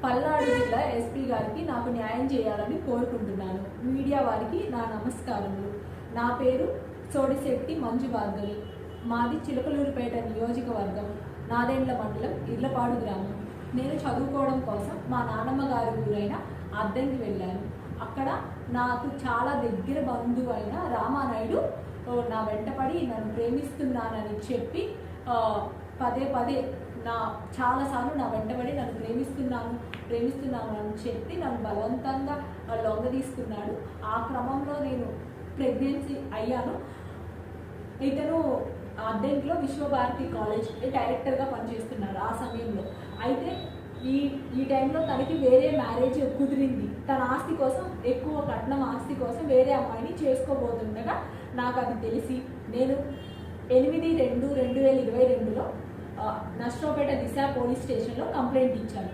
పల్నాడు జిల్లా ఎస్పీ గారికి నాకు న్యాయం చేయాలని కోరుకుంటున్నాను. మీడియా వారికి నా నమస్కారములు. నా పేరు సోడిశెట్టి మంజు భార్గవి. మాది చిలకలూరుపేట నియోజకవర్గం, నాదెండ్ల మండలం, ఇర్లపాడు గ్రామం. నేను చదువుకోవడం కోసం మా నాన్నమ్మ గారి ఊరైన అద్దెంకి వెళ్ళాను. అక్కడ నాకు చాలా దగ్గర బంధువు అయిన రామానాయుడు నా వెంటపడి నన్ను ప్రేమిస్తున్నానని చెప్పి పదే పదే చాలాసార్లు నా వెంటబడి నన్ను ప్రేమిస్తున్నాను అని చెప్పి నన్ను బలవంతంగా లొంగ తీసుకున్నాడు. ఆ క్రమంలో నేను ప్రెగ్నెన్సీ అయ్యాను. ఇతను అద్దెంట్లో విశ్వభారతి కాలేజ్ డైరెక్టర్గా పనిచేస్తున్నారు ఆ సమయంలో. అయితే ఈ టైంలో తనకి వేరే మ్యారేజ్ కుదిరింది. తన ఆస్తి కోసం, ఎక్కువ కట్నం ఆస్తి కోసం వేరే అమ్మాయిని చేసుకోబోతుండగా నాకు అది తెలిసి నేను 8/2/2022లో నర్సరావుపేట దిశ పోలీస్ స్టేషన్లో కంప్లైంట్ ఇచ్చాను.